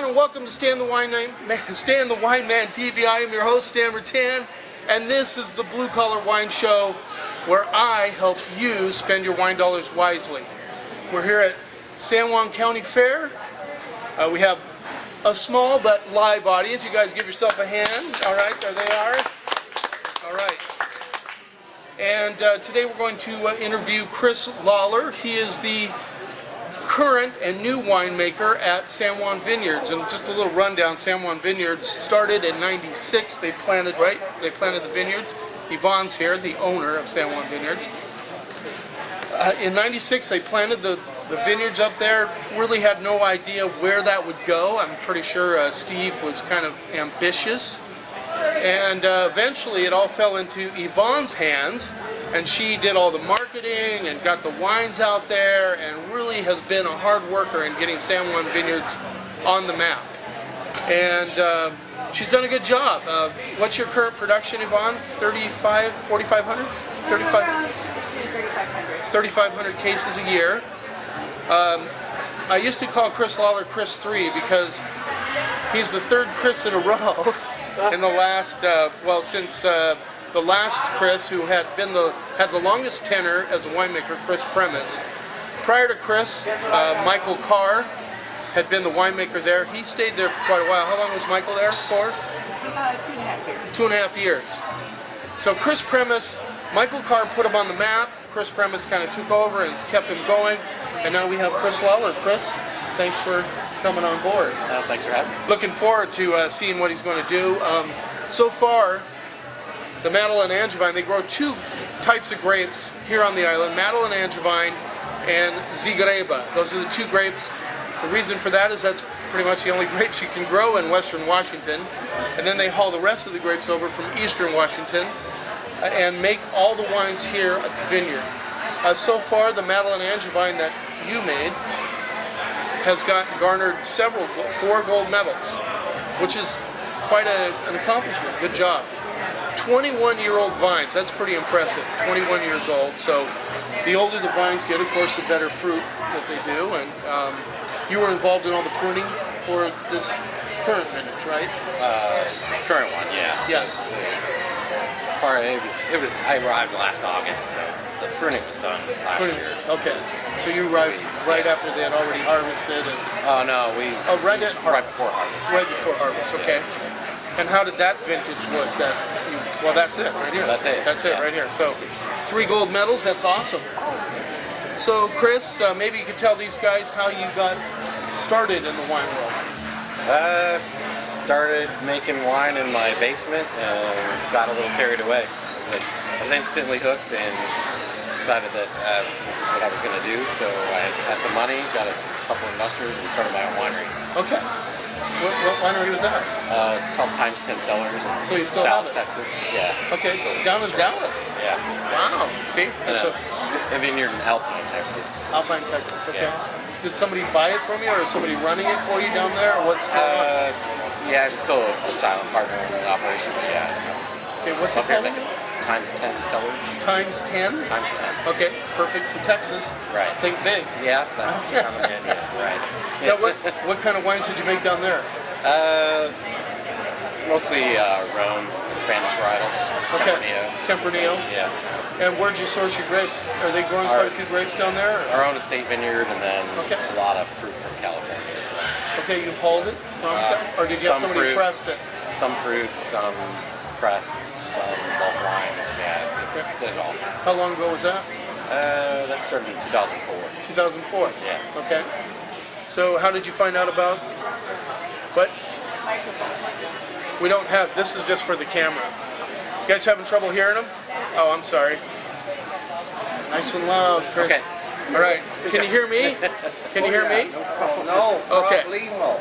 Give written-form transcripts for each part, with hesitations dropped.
and welcome to Stan the Wine Man TV. I am your host, Stan Rattan, and this is the Blue Collar Wine Show, where I help you spend your wine dollars wisely. We're here at San Juan County Fair. We have a small but live audience. You guys give yourself a hand. All right, there they are. All right. And today we're going to interview Chris Lawler. He is the current and new winemaker at San Juan Vineyards. And just a little rundown, San Juan Vineyards started in '96. They planted the vineyards. Yvonne's here, the owner of San Juan Vineyards. In '96 they planted the vineyards up there. Really had no idea where that would go. I'm pretty sure Steve was kind of ambitious. And eventually it all fell into Yvonne's hands, and she did all the marketing and got the wines out there and really has been a hard worker in getting San Juan Vineyards on the map. And she's done a good job. What's your current production, Yvonne? 4,500? 3,500 cases a year. I used to call Chris Lawler Chris 3 because he's the third Chris in a row in the last, since the last Chris, who had the longest tenure as a winemaker, Chris Premis. Prior to Chris, Michael Carr had been the winemaker there. He stayed there for quite a while. How long was Michael there for? 2.5 years. 2.5 years. So Chris Premis, Michael Carr put him on the map. Chris Premis kind of took over and kept him going. And now we have Chris Lawler. Chris, thanks for coming on board. Thanks for having me. Looking forward to seeing what he's going to do. So far, the Madeleine Angevine, they grow two types of grapes here on the island, Madeleine Angevine and Zigreba. Those are the two grapes. The reason for that is that's pretty much the only grapes you can grow in western Washington. And then they haul the rest of the grapes over from eastern Washington and make all the wines here at the vineyard. So far, the Madeleine Angevine that you made has garnered 4 gold medals, which is quite an accomplishment. Good job. 21-year-old vines, that's pretty impressive. 21 years old, so the older the vines get, of course, the better fruit that they do. And you were involved in all the pruning for this current vintage, right? Current one, yeah. Yeah. I arrived last August, so the pruning was done last year. Okay, so you arrived right after they had already harvested. Oh no, right before harvest. Right before harvest. Okay. And how did that vintage look? Well, that's it right here. That's it. That's it right here. So 3 gold medals. That's awesome. So Chris, maybe you could tell these guys how you got started in the wine world. Started making wine in my basement and got a little carried away. I was instantly hooked and decided that this is what I was going to do. So I had some money, got a couple investors, and started my own winery. Okay. What winery was that? It's called Times 10 Cellars in so you still Dallas, have it? Texas. Yeah. Okay, down in Dallas? Yeah. Wow. See? A vineyard in Alpine, Texas. Alpine, Texas, okay. Yeah. Did somebody buy it from you, or is somebody running it for you down there, or what's going on? Yeah, I'm still a silent partner in the operation, but yeah. Okay, what's it called? Times 10 Cellars. Times 10? Times 10. Okay, perfect for Texas. Right. Think big. Yeah, that's kind of the idea, right. Now, what kind of wines did you make down there? Mostly Rhone and Spanish varietals. Okay. Tempranillo. Tempranillo. Yeah. And where'd you source your grapes? Are they growing quite a few grapes down there? Our own estate vineyard, and then a lot of fruit from California as well. Okay, you hauled it from or did you have somebody pressed it? Some fruit, some pressed, some bulk wine. Yeah, did it all. How long ago was that? That started in 2004. 2004? Yeah. Okay. So how did you find out about what? We don't have, this is just for the camera. You guys having trouble hearing them? Oh, I'm sorry. Nice and loud, Chris. Okay. All right. Can you hear me? Can you hear me? No. Okay. No.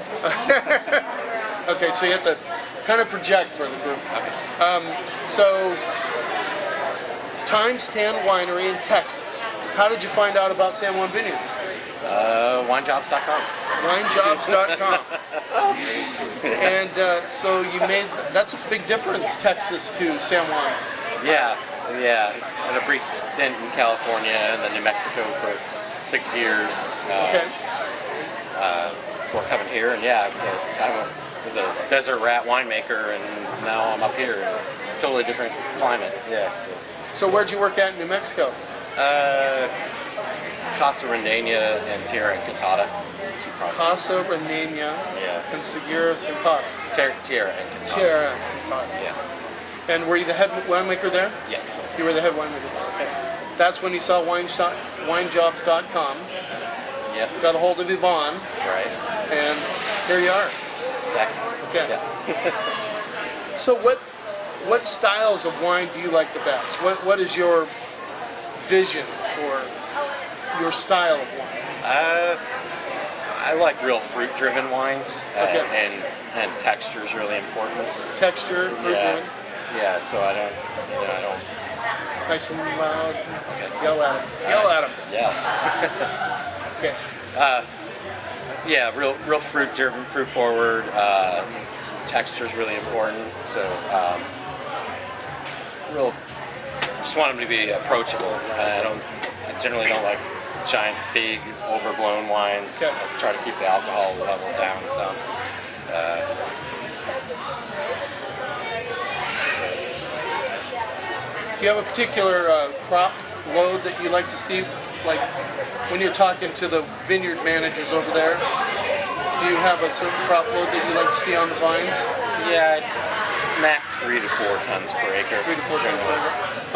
Okay, so you have to kind of project for the group. Okay. So, Times 10 Winery in Texas. How did you find out about San Juan Vineyards? Winejobs.com. Winejobs.com. And so you made, that's a big difference, Texas to San Juan. Yeah. I had a brief stint in California and then New Mexico for 6 years. Okay. before coming here, and yeah, I was a desert rat winemaker, and now I'm up here in a totally different climate. Yes. So where'd you work at in New Mexico? Casa Rendena and Sierra Encantada. Casa Rendena and Sierra Encantada. Sierra Encantada. Sierra Encantada. Yeah. And were you the head winemaker there? Yeah. You were the head winemaker there. Okay. That's when you saw winejobs.com. Yep. Got a hold of Yvonne. Right. And here you are. Exactly. Okay. Yeah. So what styles of wine do you like the best? What is your vision for your style of wine? I like real fruit-driven wines, Okay. and texture is really important. Texture, fruit-driven. Yeah. So I don't. Nice and loud. Okay. Yell at him. Yell at him. Yeah. Okay. Yeah, real fruit-driven, fruit-forward. Texture is really important. So, just want them to be approachable. I generally don't like giant, big, overblown wines. Okay. I try to keep the alcohol level down. So, Do you have a particular crop load that you like to see? Like when you're talking to the vineyard managers over there, do you have a certain crop load that you like to see on the vines? yeah, max 3 to 4 tons per acre. 3 to 4 tons per acre.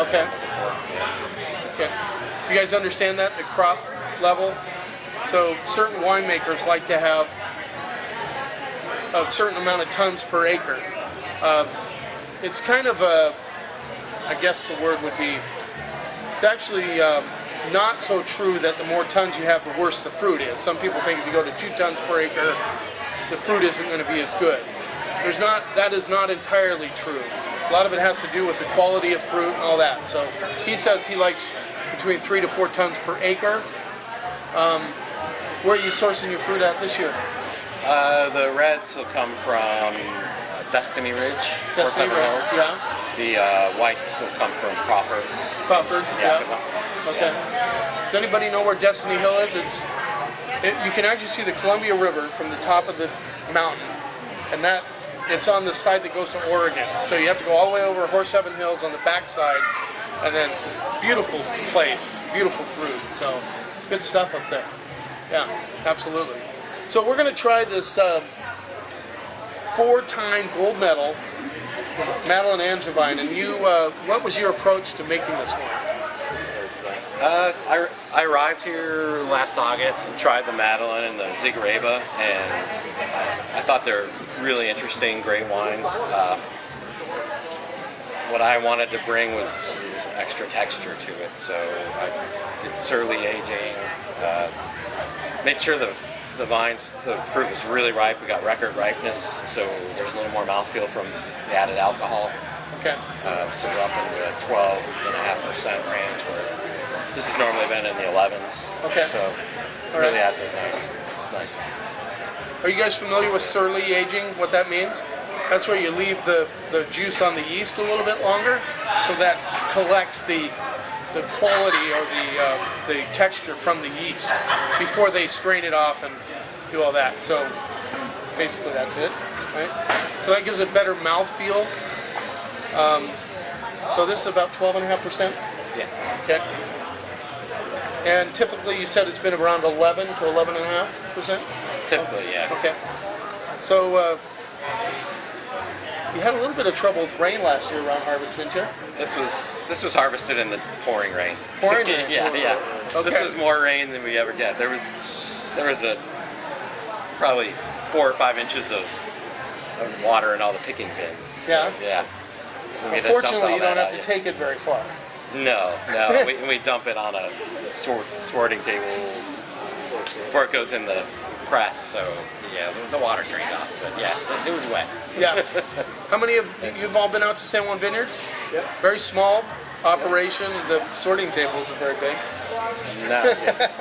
Okay. Okay. Do you guys understand that, the crop level? So certain winemakers like to have a certain amount of tons per acre. It's kind of a, I guess the word would be, it's actually not so true that the more tons you have, the worse the fruit is. Some people think if you go to 2 tons per acre, the fruit isn't going to be as good. That is not entirely true. A lot of it has to do with the quality of fruit and all that. So he says he likes between 3 to 4 tons per acre. Where are you sourcing your fruit at this year? The reds will come from Destiny Ridge, Destiny Ridge, Hills. yeah. The whites will come from Crawford. Crawford, yeah. Okay. Yeah. Does anybody know where Destiny Hill is? You can actually see the Columbia River from the top of the mountain, and it's on the side that goes to Oregon. So you have to go all the way over Horse Heaven Hills on the backside, and then beautiful place, beautiful fruit. So good stuff up there. Yeah, absolutely. So we're going to try this 4-time gold medal Madeline Angevine, and you, what was your approach to making this wine? I arrived here last August and tried the Madeline and the Zigareba, and I thought they're really interesting, great wines. What I wanted to bring was extra texture to it, so I did surly aging, made sure the fruit was really ripe. We got record ripeness, so there's a little more mouthfeel from the added alcohol. Okay. So we're up in the 12.5% range, where this has normally been in the 11s. Okay. So All really right. adds a nice. Are you guys familiar with surly aging, what that means? That's where you leave the juice on the yeast a little bit longer, so that collects the quality or the texture from the yeast before they strain it off and do all that. So basically that's it, right? So that gives it better mouthfeel. So this is about 12.5%? Yes. Okay. And typically you said it's been around 11 to 11.5%? Typically, yeah. Okay. So you had a little bit of trouble with rain last year around harvest, didn't you? This was harvested in the pouring rain. Pouring rain? Yeah. Okay. This was more rain than we ever get. There was probably 4 or 5 inches of water in all the picking bins. So, Yeah? So we had to dump Unfortunately, all you don't that have to out, take it very far. No. we dump it on a sorting table before it goes in the press. So yeah, the water drained off. But yeah, it was wet. Yeah. How many of you've all been out to San Juan Vineyards? Yep. Very small operation. The sorting tables are very big. No,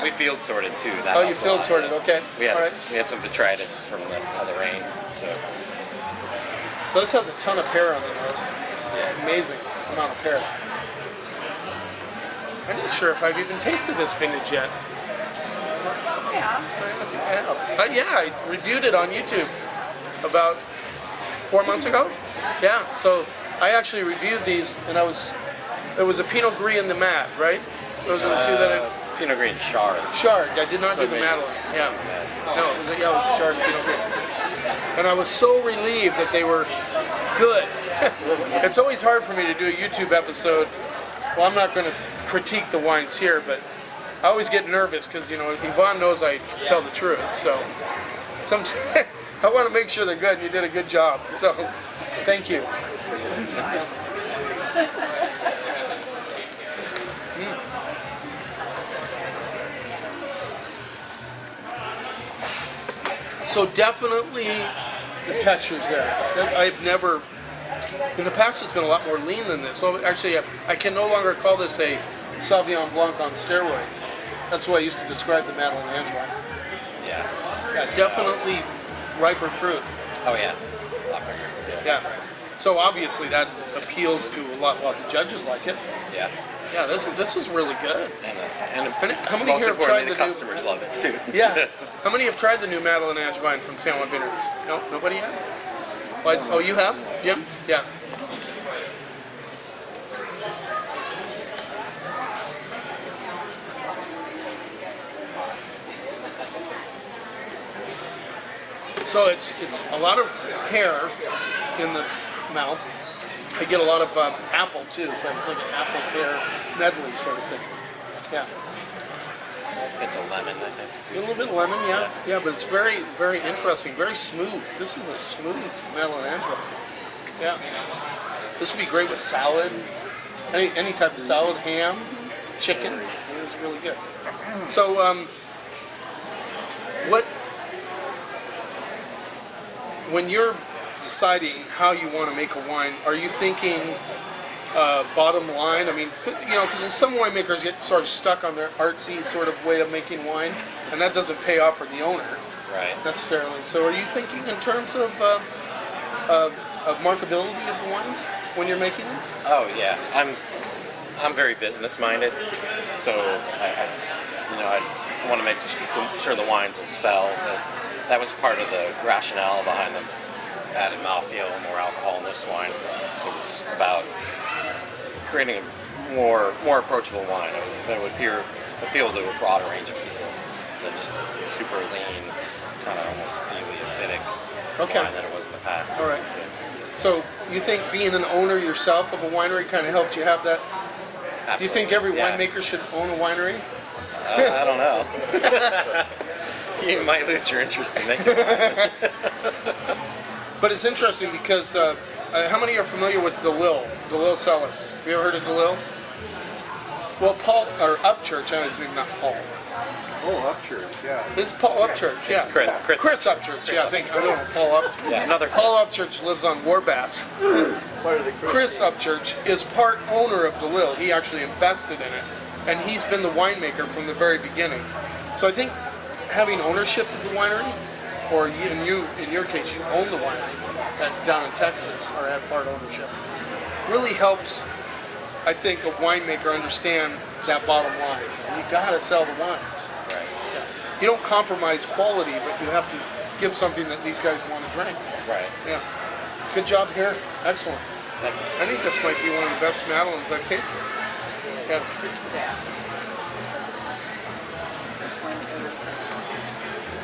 we field sorted too. That Oh, you helped a field lot. sorted. Okay. We had All right. some detritus from the rain. So So this has a ton of pear on the nose. yeah. Amazing amount of pear. I'm not sure if I've even tasted this vintage yet. Yeah. Yeah, I reviewed it on YouTube about 4 months ago. Yeah, so I actually reviewed these, and it was a Pinot Gris and the Mat, right? Those are the two that I... Pinot Gris and Chard. Chard. I did not So do the maybe- Madeleine. Yeah. No, it was a Chard Pinot Gris. And I was so relieved that they were good. It's always hard for me to do a YouTube episode. Well, I'm not going to critique the wines here, but I always get nervous because, Yvonne knows I tell the truth. So sometimes I want to make sure they're good, and you did a good job. So thank you. So definitely the texture's there. I've never, in the past it's been a lot more lean than this. So actually I can no longer call this a Sauvignon Blanc on steroids. That's the way I used to describe the Madeleine Angevin. Yeah, definitely riper fruit. Oh yeah. A lot bigger. Yeah. So obviously that appeals to a lot of the judges like it. Yeah. Yeah, this is really good. And How many most here have tried importantly, the the customers love it too. Yeah. How many have tried the new Madeleine Angevin from San Juan Vineyards? No, nobody yet? Oh, you have, Jim? Yeah. So it's a lot of pear in the mouth. I get a lot of apple too, so it's like an apple pear medley sort of thing. Yeah. It's a lemon, I think. A little bit of lemon, yeah. Yeah, but it's very, very interesting, very smooth. This is a smooth Madeleine Angevin. Yeah. This would be great with salad, any type of salad, ham, chicken. It is really good. So, when you're deciding how you want to make a wine, are you thinking bottom line? I mean, because some winemakers get sort of stuck on their artsy sort of way of making wine, and that doesn't pay off for the owner necessarily. So, are you thinking in terms of markability of the wines when you're making them? Oh yeah, I'm very business minded, so I want to make sure the wines will sell. That was part of the rationale behind them. Added mouthfeel, more alcohol in this wine. It was about creating a more approachable wine that would appeal to a broader range of people than just super lean, kind of almost steely, acidic wine that it was in the past. All right. So you think being an owner yourself of a winery kind of helped you have that? Absolutely. Do you think every winemaker should own a winery? I don't know. You might lose your interest in making wine. But it's interesting because how many are familiar with DeLille Cellars? Have you ever heard of DeLille? Well, Paul, or Upchurch, his name, not Paul. Oh, Upchurch, yeah. This is Paul Upchurch, yeah. Chris Upchurch, yeah, I think. I don't know, Paul Upchurch. Yeah, another Paul Upchurch lives on Warbass. Chris Upchurch is part owner of DeLille. He actually invested in it. And he's been the winemaker from the very beginning. So I think having ownership of the winery, or in your case, you own the winery down in Texas, or have part ownership, really helps, I think, a winemaker understand that bottom line. You gotta sell the wines. Right. Yeah. You don't compromise quality, but you have to give something that these guys want to drink. Right. Yeah. Good job here. Excellent. Thank you. I think this might be one of the best Madeleines I've tasted. Yeah.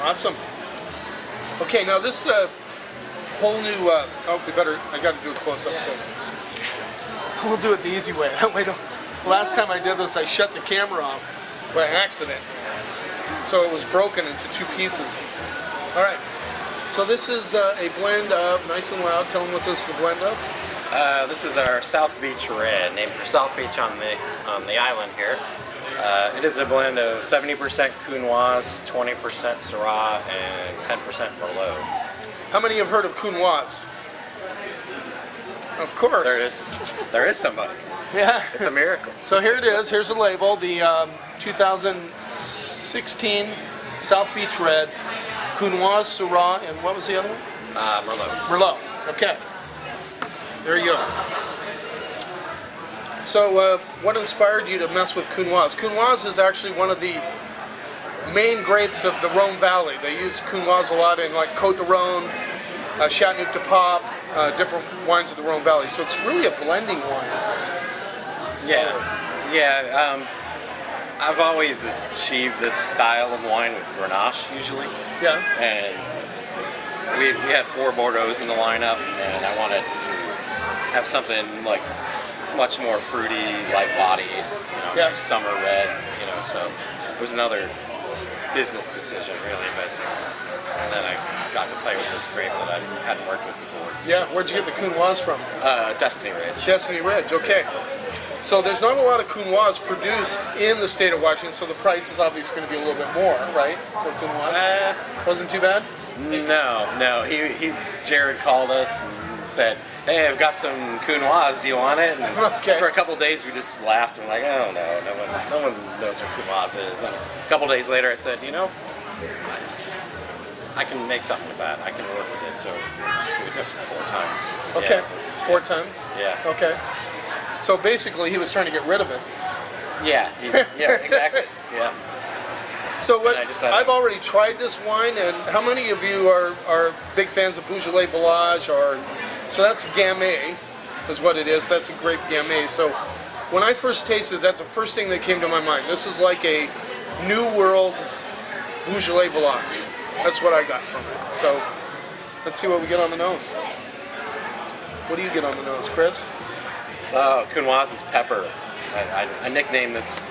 Awesome. Okay, now this whole new. I got to do a close up. So we'll do it the easy way. That way, last time I did this, I shut the camera off by accident, so it was broken into two pieces. All right. So this is a blend of, nice and loud. Tell them what this is a blend of. This is our South Beach Red, named for South Beach on the island here. It is a blend of 70% Counoise, 20% Syrah, and 10% Merlot. How many have heard of Counoise? Of course. There is somebody. Yeah. It's a miracle. So here it is. Here's the label. The 2016 South Beach Red, Counoise, Syrah, and what was the other one? Merlot. Merlot. Okay. There you go. So what inspired you to mess with Counoise? Counoise is actually one of the main grapes of the Rhone Valley. They use Counoise a lot in like Côte de Rhône, Chateauneuf de Pape, different wines of the Rhone Valley. So it's really a blending wine. Yeah. I've always achieved this style of wine with Grenache usually. Yeah. And we had 4 Bordeaux's in the lineup, and I wanted to have something like much more fruity, light-bodied, like summer red, so it was another business decision really, and then I got to play with this grape that I hadn't worked with before. Yeah, where'd you get the Counoise from? Destiny Ridge. Destiny Ridge, okay. So there's not a lot of Counoise produced in the state of Washington, so the price is obviously going to be a little bit more, right, for Counoise? Wasn't too bad? No. Jared called us and said, "Hey, I've got some Counoise. Do you want it?" And for a couple of days, we just laughed and like, "Oh no, no one knows what Counoise is." Then a couple of days later, I said, I can make something with that. I can work with it. So we took it 4 times. Okay, 4 times. Yeah. Okay. So basically, he was trying to get rid of it. Yeah. Yeah. Exactly. Yeah. So I've already tried this wine, and how many of you are big fans of Beaujolais Village? So that's Gamay, is what it is. That's a grape Gamay. So when I first tasted it, that's the first thing that came to my mind. This is like a New World Beaujolais Village. That's what I got from it. So let's see what we get on the nose. What do you get on the nose, Chris? Counoise is pepper. I nicknamed this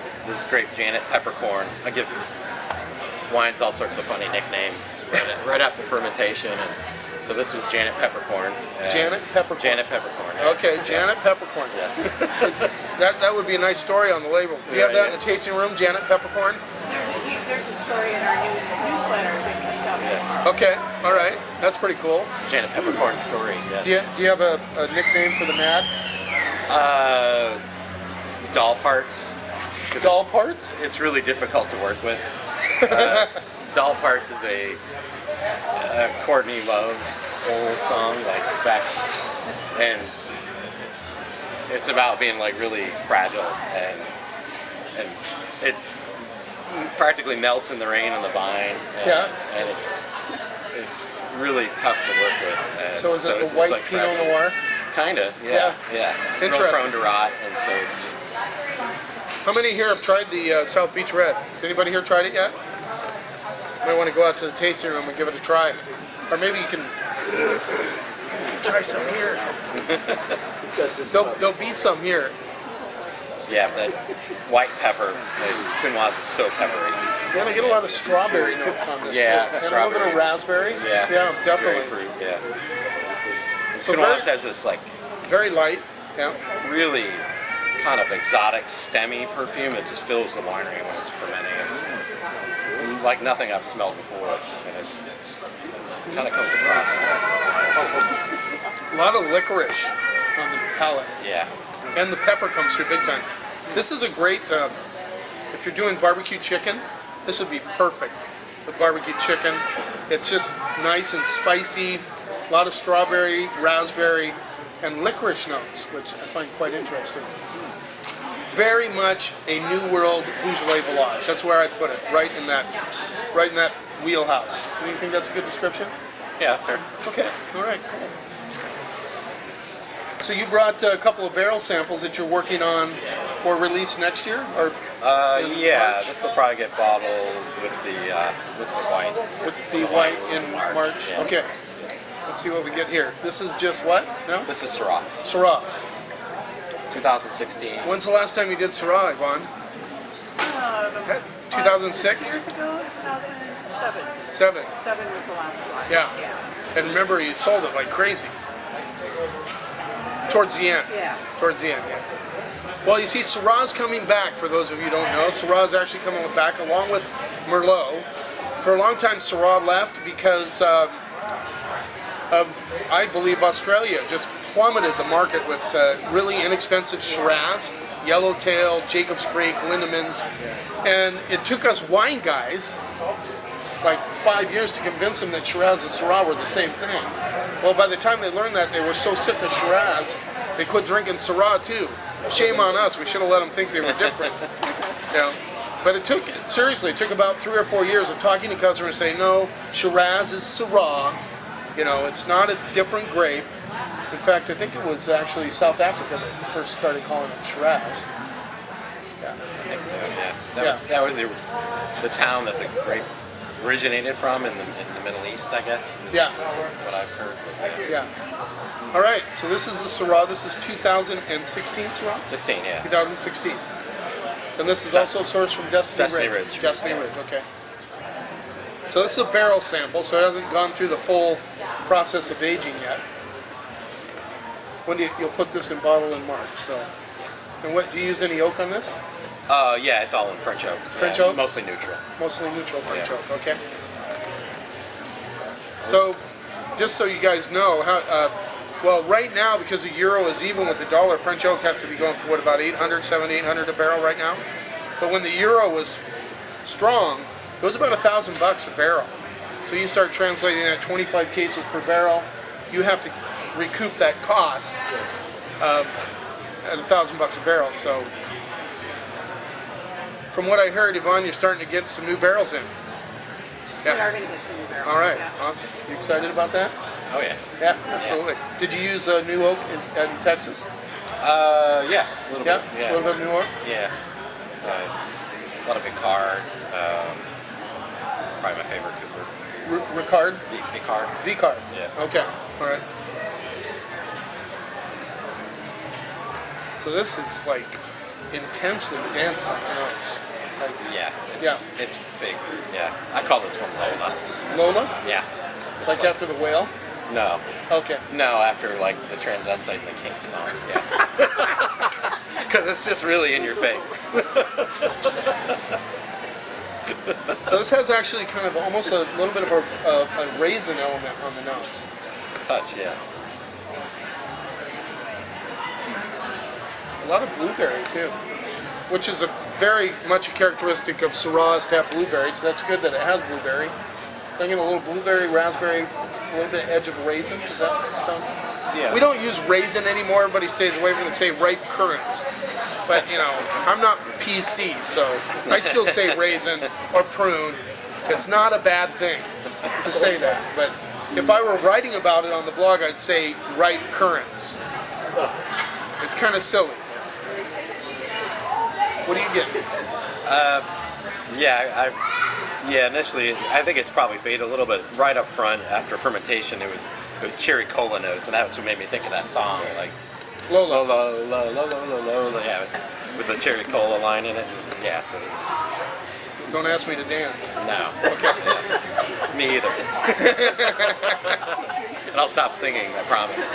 grape Janet Peppercorn. I give wines all sorts of funny nicknames right after fermentation, and so this was Janet Peppercorn. Janet Peppercorn. Janet Peppercorn. Okay, Janet Peppercorn. Yeah. that would be a nice story on the label. Do you have that in the tasting room, Janet Peppercorn? There's a story in our newsletter that comes out tomorrow. Okay, all right, that's pretty cool. Janet Peppercorn story. Yes. Do you have a nickname for the mad? Doll parts. Doll parts? It's really difficult to work with. Doll Parts is a Courtney Love old song, like back, and it's about being like really fragile, and it practically melts in the rain on the vine. And it's really tough to work with. And so is it the white like Pinot Noir? Kinda, yeah. Interesting. Real prone to rot, and so it's just. How many here have tried the South Beach Red? Has anybody here tried it yet? Might want to go out to the tasting room and give it a try. Or maybe you can try some here. There'll be some here. Yeah, that white pepper, the Counoise is so peppery. Yeah, I get a lot of strawberry notes on this Yeah, too. And strawberry. a little bit of raspberry. Yeah, definitely. Fruit, yeah. So Counoise has this like very light. Yeah. really kind of exotic, stemmy perfume. It just fills the winery when it's fermenting. It's like nothing I've smelled before, and it kind of comes across. A lot of licorice on the palate. Yeah. And the pepper comes through big time. This is a great, if you're doing barbecue chicken, this would be perfect with barbecue chicken. It's just nice and spicy, a lot of strawberry, raspberry, and licorice notes, which I find quite interesting. Very much a New World Beaujolais Village. That's where I'd put it, right in that wheelhouse. Do you think that's a good description? Yeah, that's fair. Okay, all right, cool. So you brought a couple of barrel samples that you're working on for release next year, or yeah, March? this will probably get bottled with the white. With the white in March. Yeah. Okay. Let's see what we get here. This is just what? No? This is Syrah, Syrah. 2016. When's the last time you did Syrah, Yvonne? 2006? Years ago, 2007. 7. 7 was the last one. Yeah. And remember, you sold it like crazy. Towards the end. Yeah. Towards the end, yeah. Well, you see, Syrah's coming back, for those of you who don't know. Syrah's actually coming back along with Merlot. For a long time, Syrah left because I believe Australia just plummeted the market with really inexpensive Shiraz, Yellowtail, Jacob's Creek, Lindemans. And it took us wine guys like 5 years to convince them that Shiraz and Syrah were the same thing. Well, by the time they learned that, they were so sick of Shiraz, they quit drinking Syrah too. Shame on us. We should have let them think they were different. You know? But it took, seriously, it took about 3 or 4 years of talking to customers saying, no, Shiraz is Syrah. You know, it's not a different grape. In fact, I think it was actually South Africa that first started calling it Shiraz. Yeah. I think so. Yeah. That was the town that the grape originated from in the Middle East, I guess. Is what I've heard. Yeah. All right. So this is the Syrah. This is 2016 Syrah. 16, yeah. 2016. And this is also sourced from Destiny Ridge. Destiny Ridge. Okay. So this is a barrel sample, so it hasn't gone through the full process of aging yet. When do you'll put this in bottle in March? So. And what do you use any oak on this? Yeah, it's all in French oak. French oak? Mostly neutral. Mostly neutral French oak, okay. So, just so you guys know, how, well, right now, because the euro is even with the dollar, French oak has to be going for, what, about 800, 700, 800 a barrel right now? But when the euro was strong, it was about $1,000 a barrel. So you start translating that 25 cases per barrel, you have to recoup that cost at $1,000 a barrel. So, from what I heard, Yvonne, you're starting to get some new barrels in. We are going to get some new barrels. All right, yeah. awesome. You excited about that? Oh yeah. Yeah, absolutely. Did you use new oak in Texas? Yeah, a little bit. Yeah, a little bit of new oak. Yeah, it's a lot of Vicard. It's probably my favorite Cooper. Ricard? Vicard. Vicard. Yeah. Okay. All right. So this is like intensely dense on the nose. Like, Yeah. Yeah. It's big. Yeah. I call this one Lola. Lola? Yeah. It's Like after the whale? No. Okay. No, after like the transvestite and the Kinks song. Yeah. Because it's just really in your face. So this has actually kind of almost a little bit of a raisin element on the nose. Touch, yeah. A lot of blueberry too, which is a very much a characteristic of Syrahs to have blueberry. So that's good that it has blueberry. So I'm getting a little blueberry, raspberry, a little bit edge of raisin. Does that sound? Yeah. We don't use raisin anymore. Everybody stays away from it. Say ripe currants. But you know, I'm not PC, so I still say raisin or prune. It's not a bad thing to say that. But if I were writing about it on the blog, I'd say ripe currants. It's kind of silly. What do you get? Yeah, initially, I think it's probably faded a little bit right up front after fermentation. It was cherry cola notes, and that's what made me think of that song, like Lola. Lola, yeah, with the cherry cola line in it. Yeah, so it was. Don't ask me to dance. No. Okay. Yeah. Me either. And I'll stop singing, I promise.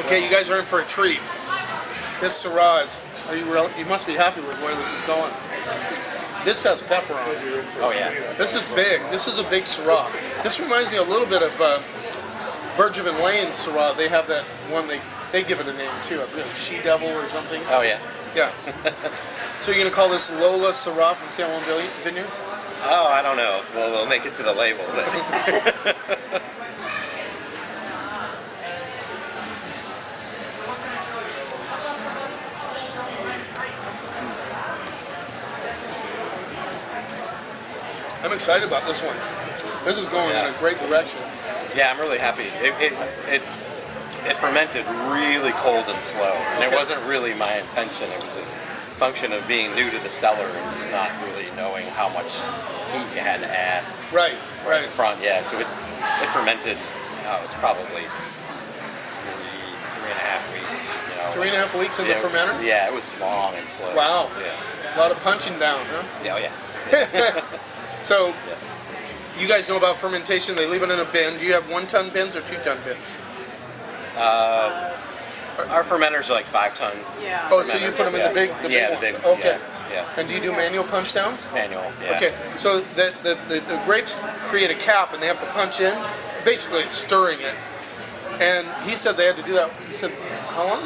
Okay, you guys are in for a treat. This Syrah is, you must be happy with where this is going. This has pepper on it. Oh yeah. This is big. This is a big Syrah. This reminds me a little bit of Bergevin Lane Syrah. They have that one, they give it a name too. I forget, She-Devil or something. Oh yeah. Yeah. So you're going to call this Lola Syrah from San Juan Vineyards? Oh, I don't know if they'll make it to the label. But I'm excited about this one. This is going in a great direction. yeah, I'm really happy. It fermented really cold and slow, and it wasn't really my intention. It was a function of being new to the cellar and just not really knowing how much heat you had to add. Right. In front, yeah. So it fermented. It was probably 3.5 weeks. 3.5 weeks in the fermenter? Yeah, it was long and slow. Wow. Yeah. A lot of punching down, huh? Yeah. Oh yeah. So, you guys know about fermentation. They leave it in a bin. Do you have 1-ton bins or 2-ton bins? Our fermenters are like 5-ton. Yeah. Oh, so you put them in the big ones? Okay. Yeah. And do you do manual punch downs? Manual. Yeah. Okay. So the grapes create a cap and they have to punch in. Basically, it's stirring it. And he said they had to do that. He said, how long?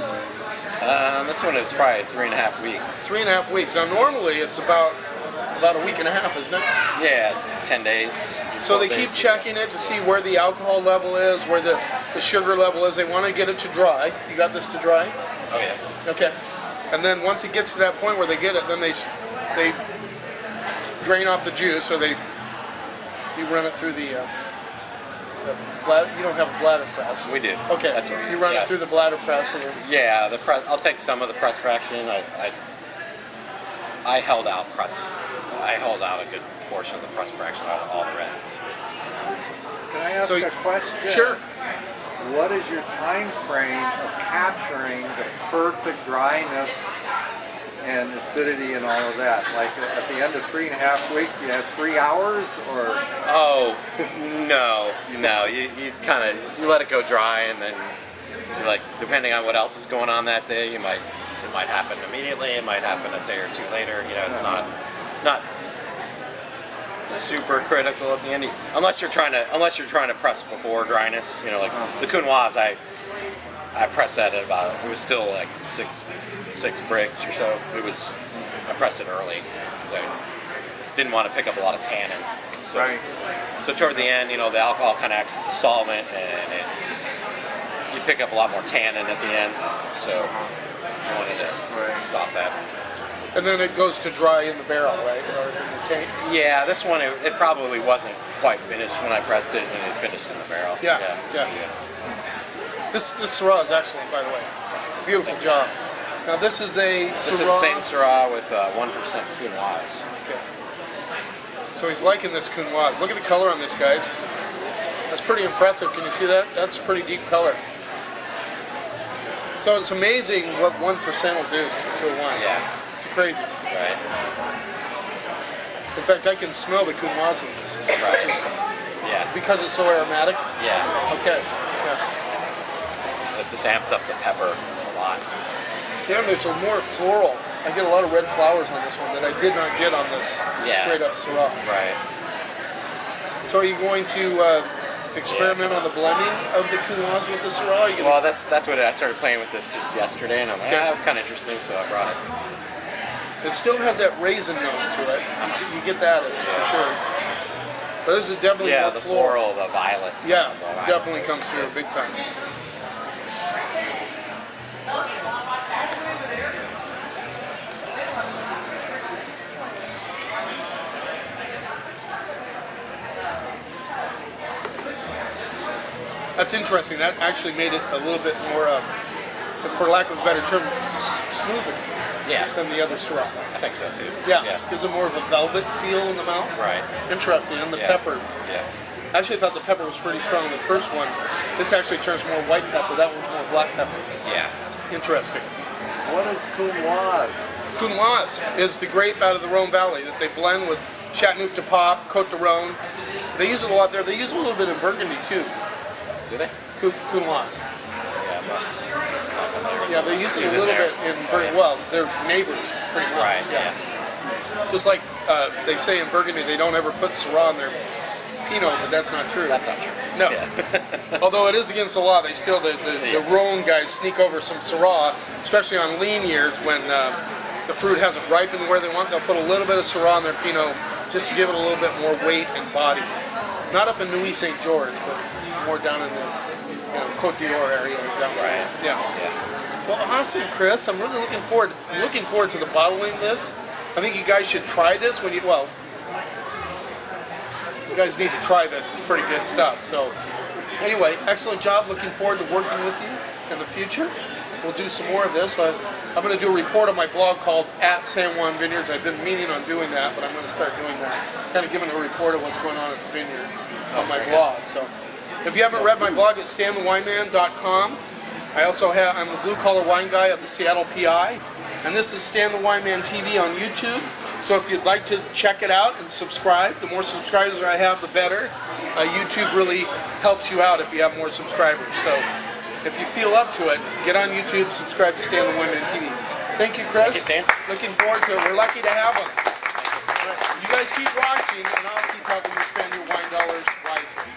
This one is probably 3.5 weeks. 3.5 weeks. Now, normally it's about about a week and a half, isn't it? Yeah, 10 days. So they 12 keep days. checking it to see where the alcohol level is, where the sugar level is. They want to get it to dry. You got this to dry? Oh yeah. Okay. And then once it gets to that point where they get it, then they drain off the juice, or you run it through the bladder. You don't have a bladder press. We do. Okay. That's what we you use, run yeah. it through the bladder press. And Yeah, the press. I'll take some of the press fraction. I held out a good portion of the press fraction out of all the reds this year. Can I ask a question? Sure. What is your time frame of capturing the perfect dryness and acidity and all of that? Like at the end of 3.5 weeks, you have 3 hours, or? Oh, no. You kind of let it go dry, and then like depending on what else is going on that day, it might happen immediately. It might happen a day or two later. You know, it's not super critical at the end, unless you're trying to press before dryness. You know, like the Counoise, I pressed that at about, it was still like six bricks or so. I pressed it early because I didn't want to pick up a lot of tannin. So, Right. So toward the end, you know, the alcohol kind of acts as a solvent, and you pick up a lot more tannin at the end. So I wanted to stop that. And then it goes to dry in the barrel, right? Or in the tank. Yeah, this one, it probably wasn't quite finished when I pressed it, and it finished in the barrel. Yeah. This Syrah is excellent, by the way. Beautiful job. Now this is a This Syrah. is the same Syrah with 1% Counoise. Okay. So he's liking this Counoise. Look at the color on this, guys. That's pretty impressive. Can you see that? That's pretty deep color. So it's amazing what 1% will do to a wine. Yeah. It's crazy. Right. In fact, I can smell the Counoise in this. Right. Yeah. Because it's so aromatic. Yeah. Okay. Yeah. It just amps up the pepper a lot. Yeah, and there's a more floral. I get a lot of red flowers on this one that I did not get on this straight up Syrah. Right. So are you going to experiment on the blending of the Counoise with the Syrah? Well, that's what I started playing with this just yesterday, and I'm like, that was kind of interesting, so I brought it. It still has that raisin note to it. You get that for sure. But this is definitely more the floral. floral, the violet. Yeah, The violet. definitely comes through big time. That's interesting. That actually made it a little bit more, for lack of a better term, smoother Yeah, than the other Syrah. I think so too. Yeah, gives it more of a velvet feel in the mouth. Right. Interesting. And the pepper. Yeah. I actually thought the pepper was pretty strong in the first one. This actually turns more white pepper. That one's more black pepper. Yeah. Interesting. What is Counoise? Counoise is the grape out of the Rhone Valley that they blend with Chateauneuf du Pape, Côte de Rhone. They use it a lot there. They use it a little bit in Burgundy too. Do they? Counoise. Yeah, but Yeah, they use it Use a it little there. bit in Burgundy. Well, they're neighbors pretty much. Right. Yeah. Just like they say in Burgundy, they don't ever put Syrah in their Pinot, but that's not true. That's not true. No. Yeah. Although it is against the law, they still, the Rhone guys sneak over some Syrah, especially on lean years when the fruit hasn't ripened where they want. They'll put a little bit of Syrah in their Pinot just to give it a little bit more weight and body. Not up in Nuit St. George, but more down in the Côte d'Or area. Down there. Right. Yeah. Yeah. Well, awesome, Chris. I'm really looking forward to the bottling this. I think you guys should try this when you guys need to try this. It's pretty good stuff. So anyway, excellent job. Looking forward to working with you in the future. We'll do some more of this. I'm going to do a report on my blog called @San Juan Vineyards. I've been meaning on doing that, but I'm going to start doing that. Kind of giving a report of what's going on at the vineyard on my blog. So if you haven't read my blog, it's StanTheWineMan.com. I'm the blue collar wine guy of the Seattle PI. And this is Stan the Wine Man TV on YouTube. So if you'd like to check it out and subscribe, the more subscribers I have, the better. YouTube really helps you out if you have more subscribers. So if you feel up to it, get on YouTube, subscribe to Stan the Wine Man TV. Thank you, Chris. Thank you, Stan. Looking forward to it. We're lucky to have him. You guys keep watching, and I'll keep helping you spend your wine dollars wisely.